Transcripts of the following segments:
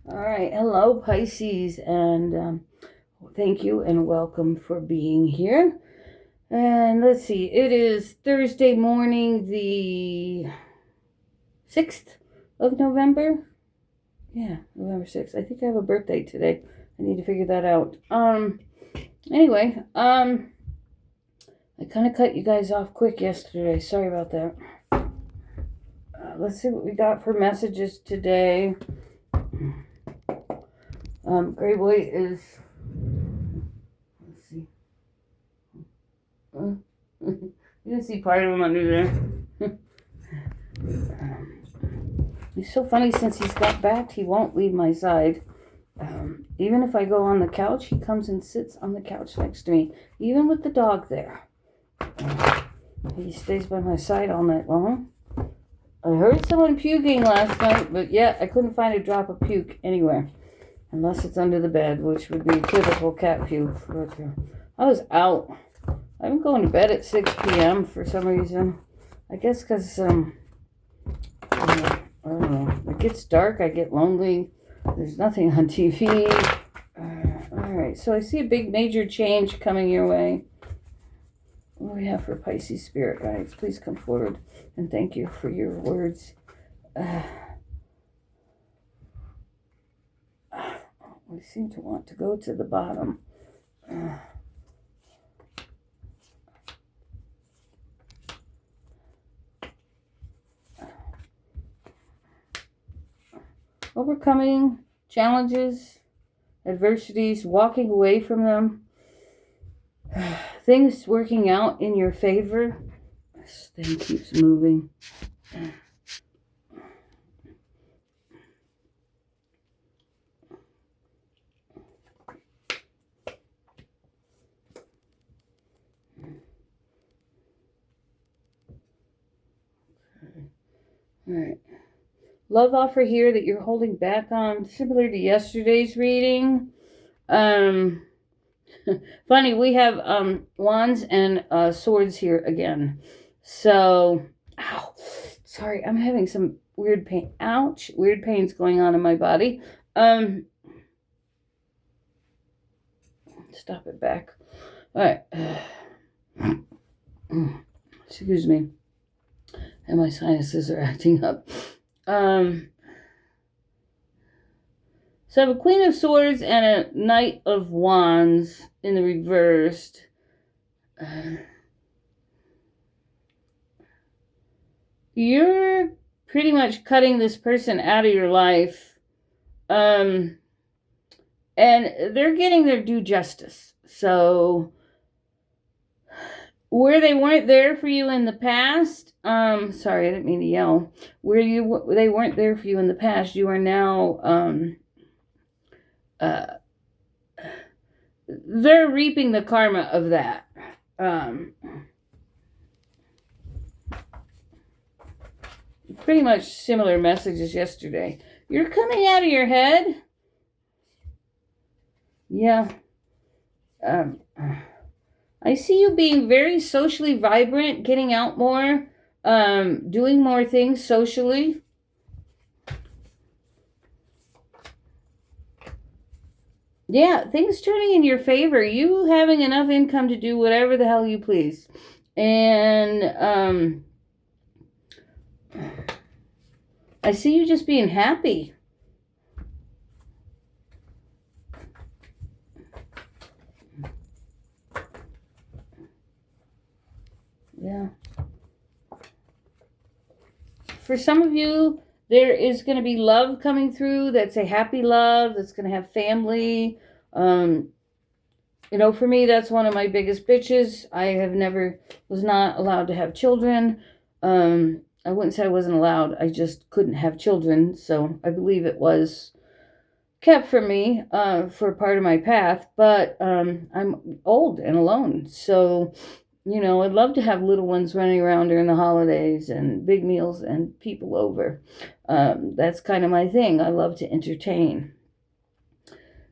All right, hello Pisces, and thank you and welcome for being here. And let's see, it is Thursday morning, the 6th of November. Yeah, November 6th. I think I have a birthday today. I need to figure that out. Anyway, I kind of cut you guys off quick yesterday. Sorry about that. Let's see what we got for messages today. Gray Boy is, let's see. You can see part of him under there. He's so funny, since he's got back, he won't leave my side. Even if I go on the couch, he comes and sits on the couch next to me, even with the dog there. He stays by my side all night long. I heard someone puking last night, but yeah, I couldn't find a drop of puke anywhere. Unless it's under the bed, which would be typical cat puke. I was out. I've been going to bed at 6 p.m. for some reason. I guess because, I don't know. It gets dark, I get lonely. There's nothing on TV. Alright, so I see a big major change coming your way. What do we have for Pisces spirit guides? Please come forward, and thank you for your words. We seem to want to go to the bottom. Overcoming challenges, adversities, walking away from them, things working out in your favor. This thing keeps moving. All right. Love offer here that you're holding back on, similar to yesterday's reading. Funny, we have wands and swords here again. So, ow, sorry, I'm having some weird pain. Ouch, weird pains going on in my body. Stop it back. All right. Excuse me. And my sinuses are acting up. So I have a Queen of Swords and a Knight of Wands in the reversed. You're pretty much cutting this person out of your life. And they're getting their due justice. So where they weren't there for you in the past, sorry, I didn't mean to yell. Where they weren't there for you in the past, you are now, they're reaping the karma of that. Pretty much similar messages yesterday. You're coming out of your head. Yeah. I see you being very socially vibrant, getting out more, doing more things socially. Yeah, things turning in your favor. You having enough income to do whatever the hell you please. And I see you just being happy. Yeah. For some of you, there is going to be love coming through. That's a happy love. That's going to have family. For me, that's one of my biggest bitches. Was not allowed to have children. I wouldn't say I wasn't allowed. I just couldn't have children. So I believe it was kept from me for part of my path. But I'm old and alone. So, I'd love to have little ones running around during the holidays and big meals and people over. That's kind of my thing. I love to entertain.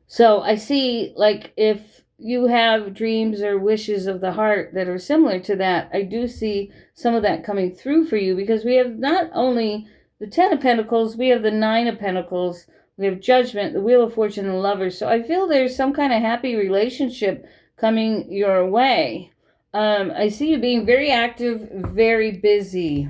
So I see, like, if you have dreams or wishes of the heart that are similar to that, I do see some of that coming through for you, because we have not only the 10 of Pentacles, we have the 9 of Pentacles, We have Judgment, the Wheel of Fortune, and the Lovers. So I feel there's some kind of happy relationship coming your way. I see you being very active, very busy.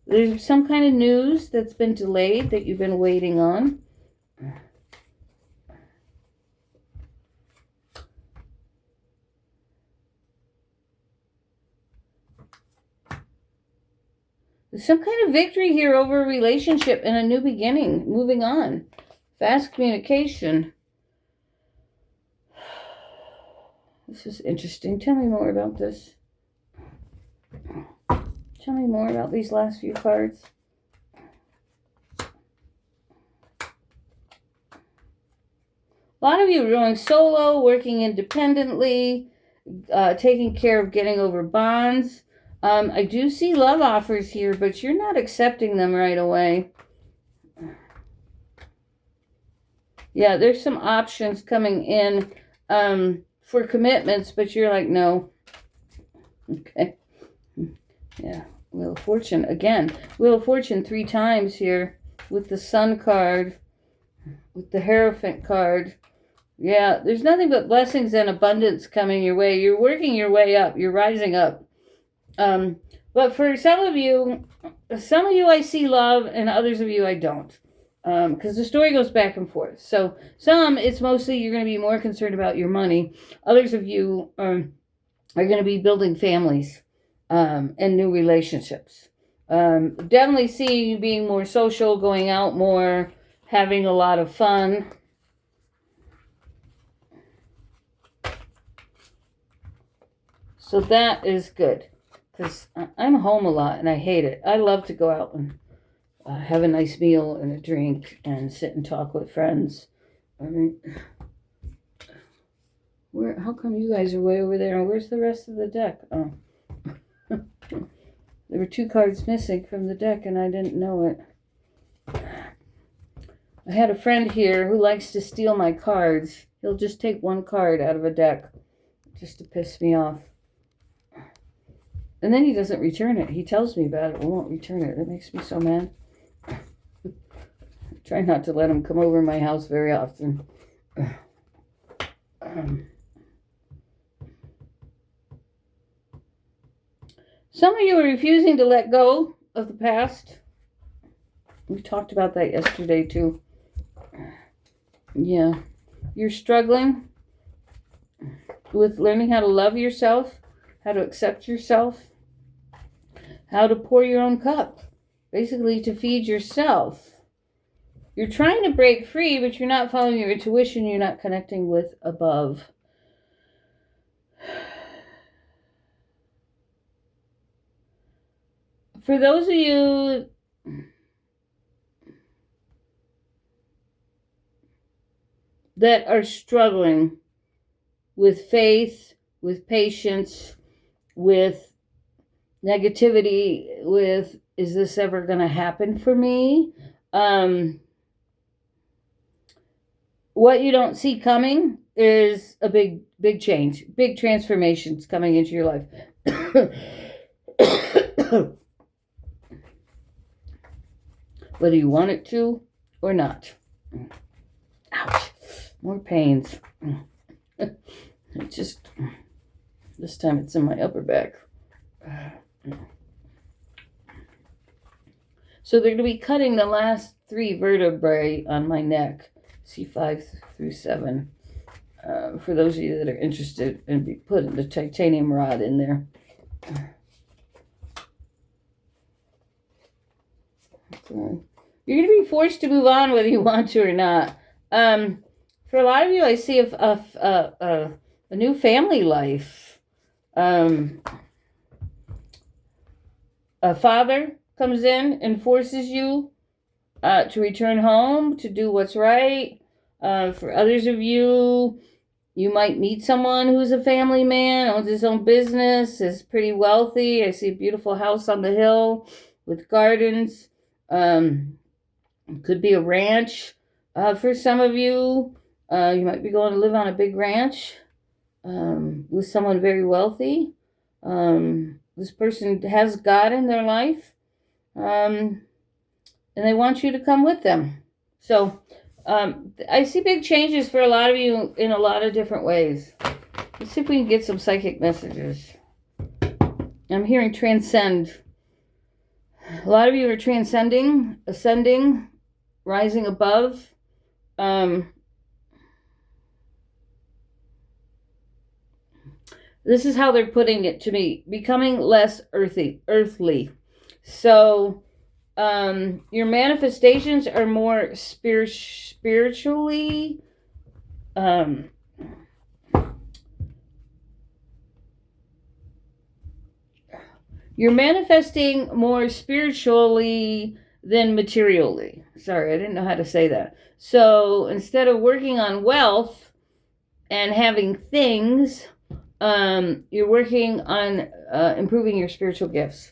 There's some kind of news that's been delayed that you've been waiting on. There's some kind of victory here over a relationship and a new beginning, moving on. Fast communication. This is interesting. Tell me more about this. Tell me more about these last few cards. A lot of you are going solo, working independently, taking care of getting over bonds. I do see love offers here, but you're not accepting them right away. Yeah, there's some options coming in for commitments, but you're like, no. Okay. Yeah, Wheel of Fortune. Again, Wheel of Fortune 3 times here with the Sun card, with the Hierophant card. Yeah, there's nothing but blessings and abundance coming your way. You're working your way up. You're rising up. But for some of you I see love, and others of you I don't. Because the story goes back and forth. So it's mostly you're going to be more concerned about your money. Others of you are going to be building families and new relationships. Definitely see you being more social, going out more, having a lot of fun. So that is good. Because I'm home a lot and I hate it. I love to go out and have a nice meal and a drink and sit and talk with friends. I mean, how come you guys are way over there? And where's the rest of the deck? Oh. There were 2 cards missing from the deck and I didn't know it. I had a friend here who likes to steal my cards. He'll just take 1 card out of a deck just to piss me off. And then he doesn't return it. He tells me about it, but won't return it. It makes me so mad. Try not to let him come over my house very often. Some of you are refusing to let go of the past. We talked about that yesterday too. Yeah. You're struggling with learning how to love yourself, how to accept yourself, how to pour your own cup, basically to feed yourself. You're trying to break free, but you're not following your intuition. You're not connecting with above. For those of you that are struggling with faith, with patience, with negativity, with, is this ever going to happen for me? What you don't see coming is a big change, big transformations coming into your life. Whether you want it to or not. Ouch. More pains. It just, this time it's in my upper back. So they're going to be cutting the last 3 vertebrae on my neck. C5 through 7. For those of you that are interested in putting the titanium rod in there. Okay. You're going to be forced to move on whether you want to or not. For a lot of you, I see a new family life. A father comes in and forces you to return home, to do what's right. For others of you, you might meet someone who's a family man, owns his own business, is pretty wealthy. I see a beautiful house on the hill with gardens. Could be a ranch. For some of you, you might be going to live on a big ranch with someone very wealthy. This person has God in their life, and they want you to come with them. So I see big changes for a lot of you in a lot of different ways. Let's see if we can get some psychic messages. I'm hearing transcend. A lot of you are transcending, ascending, rising above. This is how they're putting it to me. Becoming less earthly. So your manifestations are more spiritually you're manifesting more spiritually than materially. Sorry, I didn't know how to say that. So instead of working on wealth and having things, you're working on improving your spiritual gifts.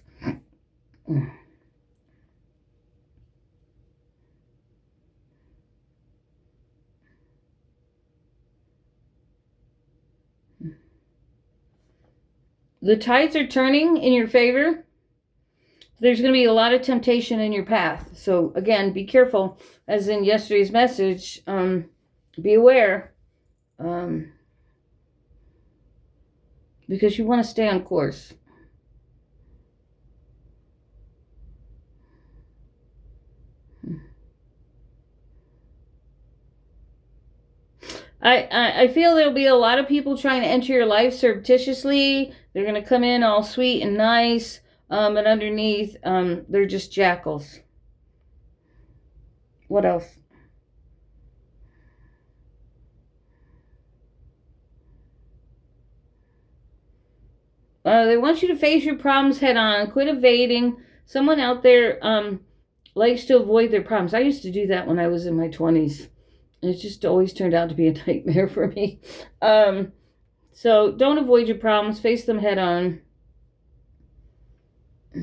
The tides are turning in your favor. There's going to be a lot of temptation in your path. So again, be careful. As in yesterday's message, be aware. Because you want to stay on course. I feel there'll be a lot of people trying to enter your life surreptitiously. They're going to come in all sweet and nice, and underneath, they're just jackals. What else? They want you to face your problems head on. Quit evading. Someone out there likes to avoid their problems. I used to do that when I was in my 20s. It just always turned out to be a nightmare for me. So don't avoid your problems. Face them head on.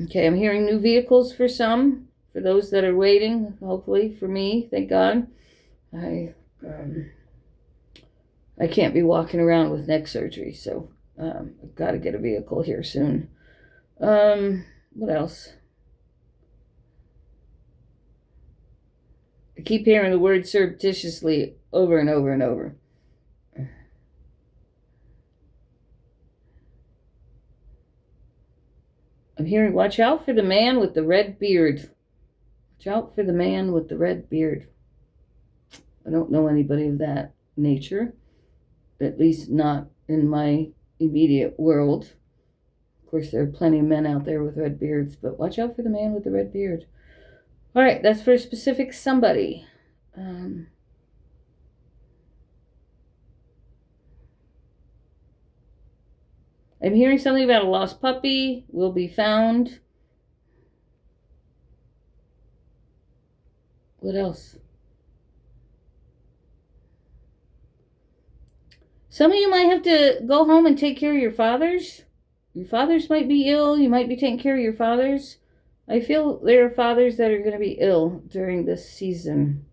Okay, I'm hearing new vehicles for some. For those that are waiting, hopefully. For me, thank God. I can't be walking around with neck surgery, so I've got to get a vehicle here soon. What else? I keep hearing the word surreptitiously over and over and over. I'm hearing, watch out for the man with the red beard. Watch out for the man with the red beard. I don't know anybody of that nature, at least not in my immediate world. Of course, there are plenty of men out there with red beards, but watch out for the man with the red beard. All right, that's for a specific somebody. I'm hearing something about a lost puppy will be found. What else? Some of you might have to go home and take care of your fathers. Your fathers might be ill. You might be taking care of your fathers. I feel there are fathers that are going to be ill during this season.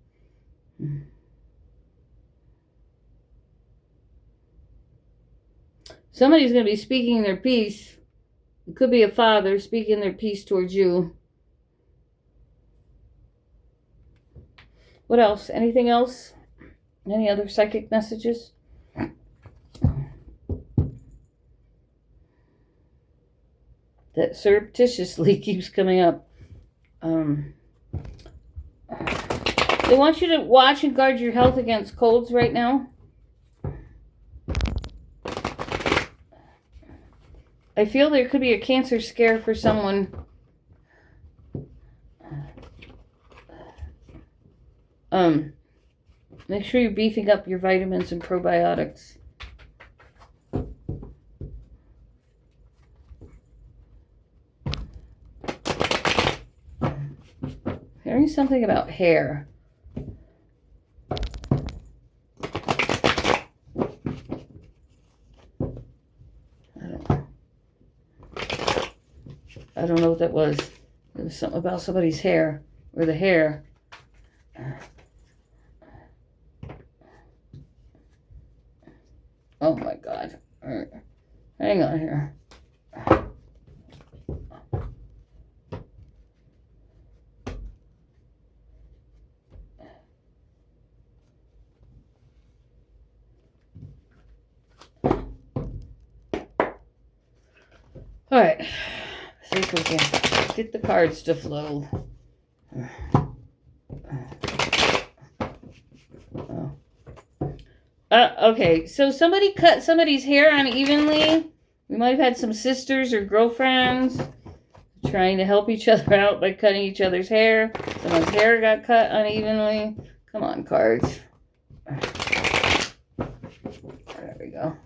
Somebody's going to be speaking their peace. It could be a father speaking their peace towards you. What else? Anything else? Any other psychic messages? That surreptitiously keeps coming up. They want you to watch and guard your health against colds right now. I feel there could be a cancer scare for someone. Make sure you're beefing up your vitamins and probiotics. Hearing something about hair. I don't know what that was. It was something about somebody's hair, or the hair. Oh my God. All right. Hang on here. All right. See if we can get the cards to flow. Okay, so somebody cut somebody's hair unevenly. We might have had some sisters or girlfriends trying to help each other out by cutting each other's hair. Someone's hair got cut unevenly. Come on, cards. There we go.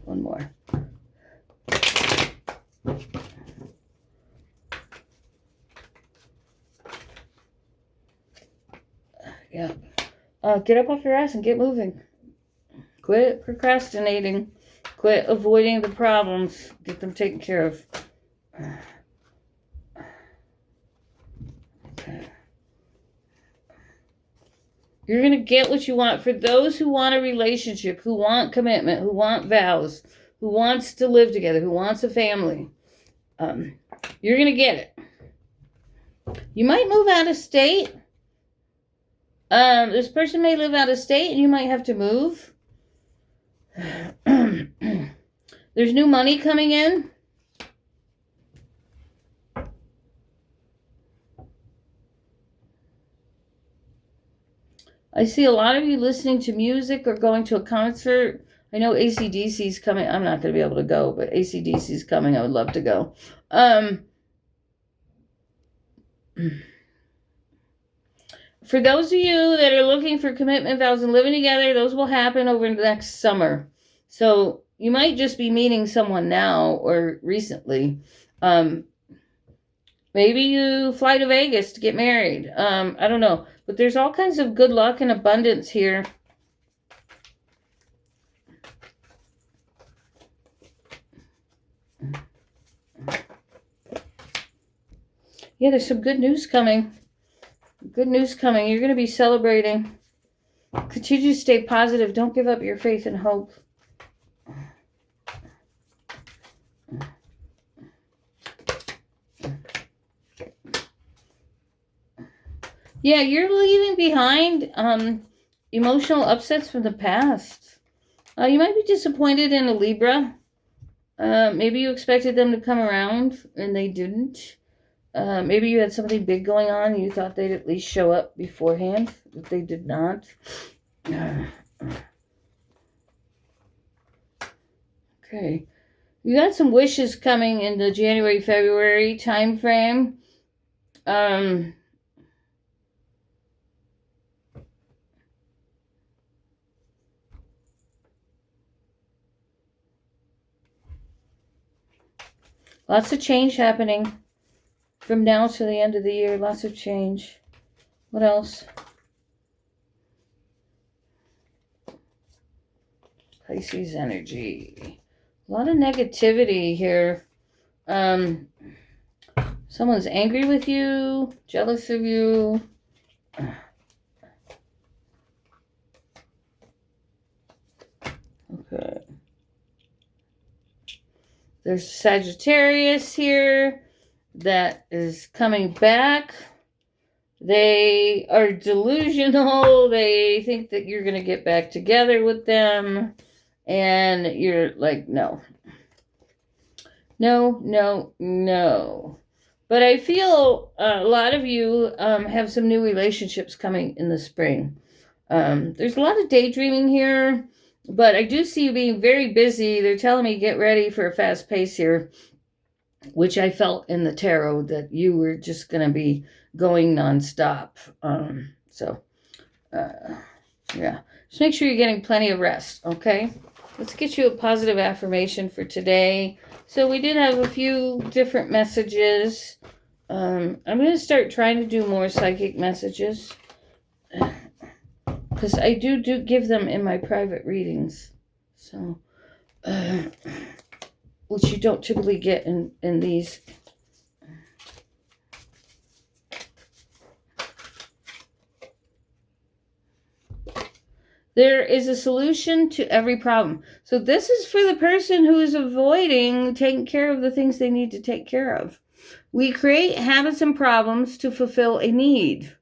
One more. Yeah. Get up off your ass and get moving. Quit procrastinating. Quit avoiding the problems. Get them taken care of. Okay. You're going to get what you want. For those who want a relationship, who want commitment, who want vows, who wants to live together, who wants a family, you're going to get it. You might move out of state. This person may live out of state and you might have to move. There's new money coming in. I see a lot of you listening to music or going to a concert. I know AC/DC's coming. I'm not going to be able to go, but AC/DC's coming. I would love to go. For those of you that are looking for commitment vows and living together, those will happen over the next summer. So you might just be meeting someone now or recently. Maybe you fly to Vegas to get married. I don't know. But there's all kinds of good luck and abundance here. Yeah, there's some good news coming. Good news coming. You're going to be celebrating. Continue to stay positive. Don't give up your faith and hope. Yeah, you're leaving behind emotional upsets from the past. You might be disappointed in a Libra. Maybe you expected them to come around and they didn't. Maybe you had something big going on and you thought they'd at least show up beforehand, but they did not. Okay. You got some wishes coming in the January, February time frame. Lots of change happening from now to the end of the year. Lots of change. What else? Pisces energy. A lot of negativity here. Someone's angry with you, jealous of you. Okay. There's Sagittarius here that is coming back. They are delusional. They think that you're going to get back together with them. And you're like, no. No, no, no. But I feel a lot of you have some new relationships coming in the spring. There's a lot of daydreaming here. But I do see you being very busy. They're telling me get ready for a fast pace here, which I felt in the tarot that you were just going to be going nonstop. Yeah. Just make sure you're getting plenty of rest, okay? Let's get you a positive affirmation for today. So we did have a few different messages. I'm going to start trying to do more psychic messages. Because I do give them in my private readings. So, which you don't typically get in these. There is a solution to every problem. So this is for the person who is avoiding taking care of the things they need to take care of. We create habits and problems to fulfill a need.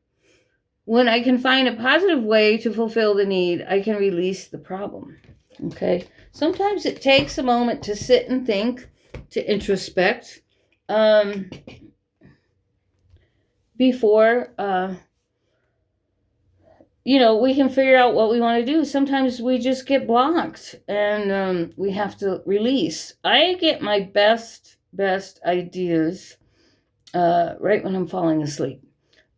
When I can find a positive way to fulfill the need, I can release the problem. Okay. Sometimes it takes a moment to sit and think, to introspect, before, we can figure out what we want to do. Sometimes we just get blocked and we have to release. I get my best ideas right when I'm falling asleep.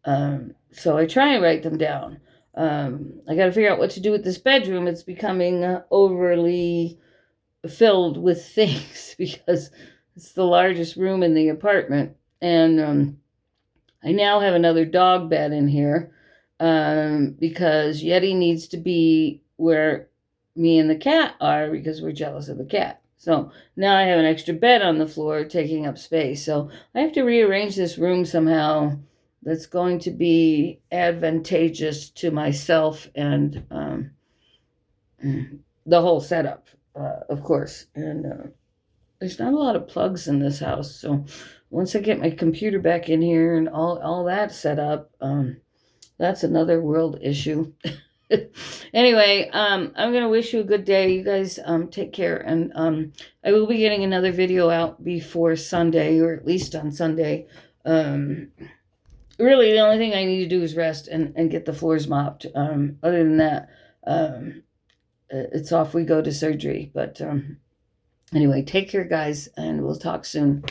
So I try and write them down. I got to figure out what to do with this bedroom. It's becoming overly filled with things because it's the largest room in the apartment. And I now have another dog bed in here because Yeti needs to be where me and the cat are because we're jealous of the cat. So now I have an extra bed on the floor taking up space. So I have to rearrange this room somehow that's going to be advantageous to myself and the whole setup, of course. And there's not a lot of plugs in this house. So once I get my computer back in here and all that set up, that's another world issue. Anyway, I'm going to wish you a good day. You guys take care. And I will be getting another video out before Sunday, or at least on Sunday. Really, the only thing I need to do is rest and get the floors mopped. Other than that, it's off we go to surgery. But anyway, take care, guys, and we'll talk soon.